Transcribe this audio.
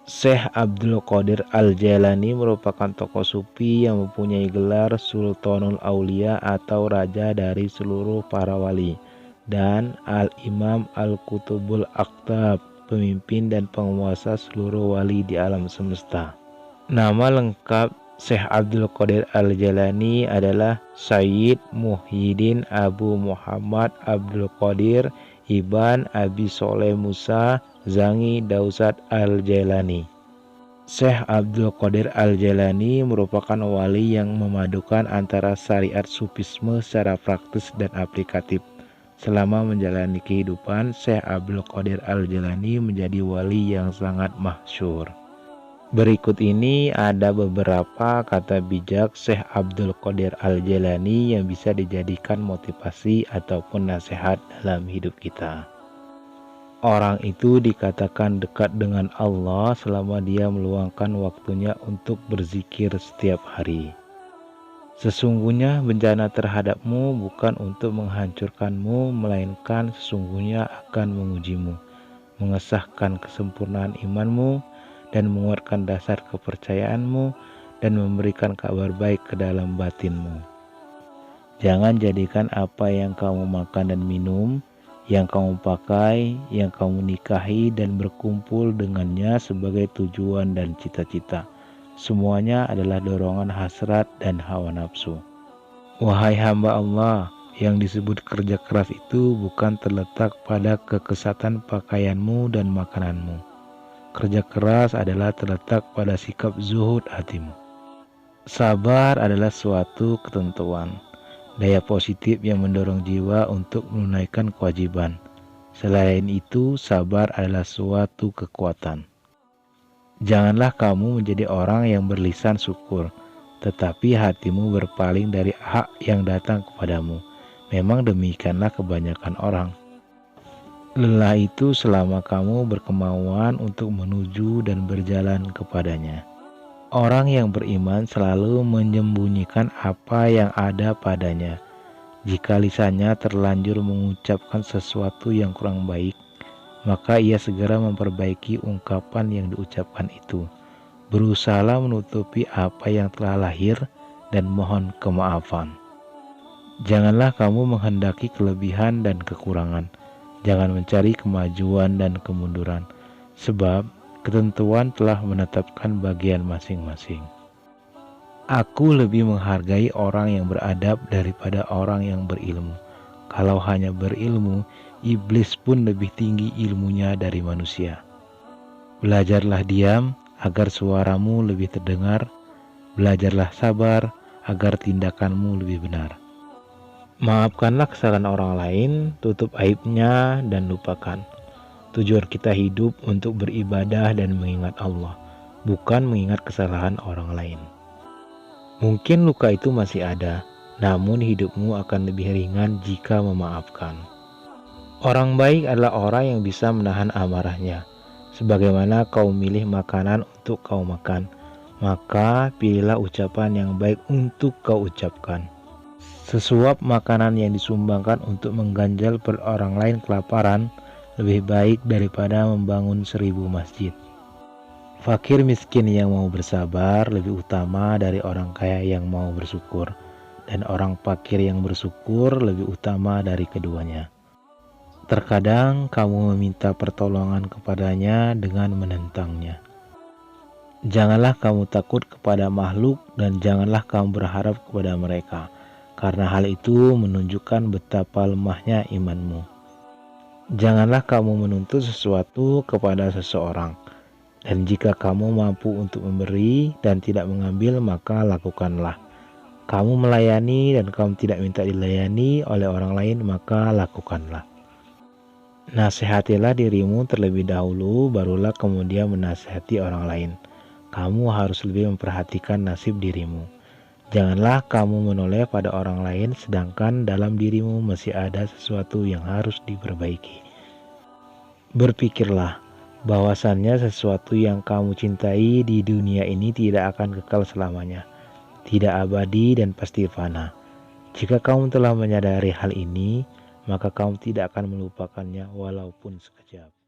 Syekh Abdul Qadir Al-Jailani merupakan tokoh sufi yang mempunyai gelar Sultanul Aulia atau raja dari seluruh para wali, dan Al-Imam Al-Qutubul Aqtab, pemimpin dan penguasa seluruh wali di alam semesta. Nama lengkap Syekh Abdul Qadir Al-Jailani adalah Sayyid Muhyiddin Abu Muhammad Abdul Qadir Ibn Abi Soleh Musa Zangi Dausat Al-Jailani. Syekh Abdul Qadir Al-Jailani merupakan wali yang memadukan antara syariat sufisme secara praktis dan aplikatif. Selama menjalani kehidupan, Syekh Abdul Qadir Al-Jailani menjadi wali yang sangat masyhur. Berikut ini ada beberapa kata bijak Syekh Abdul Qadir Al-Jailani yang bisa dijadikan motivasi ataupun nasihat dalam hidup kita. Orang itu dikatakan dekat dengan Allah selama dia meluangkan waktunya untuk berzikir setiap hari. Sesungguhnya bencana terhadapmu bukan untuk menghancurkanmu, melainkan sesungguhnya akan mengujimu, mengesahkan kesempurnaan imanmu, dan menguatkan dasar kepercayaanmu, dan memberikan kabar baik ke dalam batinmu. Jangan jadikan apa yang kamu makan dan minum, yang kamu pakai, yang kamu nikahi dan berkumpul dengannya sebagai tujuan dan cita-cita. Semuanya adalah dorongan hasrat dan hawa nafsu. Wahai hamba Allah, yang disebut kerja keras itu bukan terletak pada kekesatan pakaianmu dan makananmu. Kerja keras adalah terletak pada sikap zuhud hatimu. Sabar adalah suatu ketentuan, daya positif yang mendorong jiwa untuk menunaikan kewajiban. Selain itu, sabar adalah suatu kekuatan. Janganlah kamu menjadi orang yang berlisan syukur, tetapi hatimu berpaling dari hak yang datang kepadamu. Memang demikianlah kebanyakan orang. Lelah itu selama kamu berkemauan untuk menuju dan berjalan kepadanya. Orang yang beriman selalu menyembunyikan apa yang ada padanya. Jika lisannya terlanjur mengucapkan sesuatu yang kurang baik, maka ia segera memperbaiki ungkapan yang diucapkan itu. Berusahalah menutupi apa yang telah lahir dan mohon kemaafan. Janganlah kamu menghendaki kelebihan dan kekurangan. Jangan mencari kemajuan dan kemunduran, sebab ketentuan telah menetapkan bagian masing-masing. Aku lebih menghargai orang yang beradab daripada orang yang berilmu. Kalau hanya berilmu, iblis pun lebih tinggi ilmunya dari manusia. Belajarlah diam agar suaramu lebih terdengar. Belajarlah sabar agar tindakanmu lebih benar. Maafkanlah kesalahan orang lain, tutup aibnya, dan lupakan. Tujuan kita hidup untuk beribadah dan mengingat Allah, bukan mengingat kesalahan orang lain. Mungkin luka itu masih ada, namun hidupmu akan lebih ringan jika memaafkan. Orang baik adalah orang yang bisa menahan amarahnya. Sebagaimana kau milih makanan untuk kau makan, maka pilihlah ucapan yang baik untuk kau ucapkan. Sesuap makanan yang disumbangkan untuk mengganjal perut orang lain kelaparan lebih baik daripada membangun 1000 masjid. Fakir miskin yang mau bersabar lebih utama dari orang kaya yang mau bersyukur, dan orang fakir yang bersyukur lebih utama dari keduanya. Terkadang kamu meminta pertolongan kepadanya dengan menentangnya. Janganlah kamu takut kepada makhluk dan janganlah kamu berharap kepada mereka, karena hal itu menunjukkan betapa lemahnya imanmu. Janganlah kamu menuntut sesuatu kepada seseorang, dan jika kamu mampu untuk memberi dan tidak mengambil, maka lakukanlah. Kamu melayani dan kamu tidak minta dilayani oleh orang lain, maka lakukanlah. Nasihatilah dirimu terlebih dahulu, barulah kemudian menasihati orang lain. Kamu harus lebih memperhatikan nasib dirimu. Janganlah kamu menoleh pada orang lain sedangkan dalam dirimu masih ada sesuatu yang harus diperbaiki. Berpikirlah bahwasannya sesuatu yang kamu cintai di dunia ini tidak akan kekal selamanya, tidak abadi dan pasti fana. Jika kamu telah menyadari hal ini, maka kamu tidak akan melupakannya walaupun sekejap.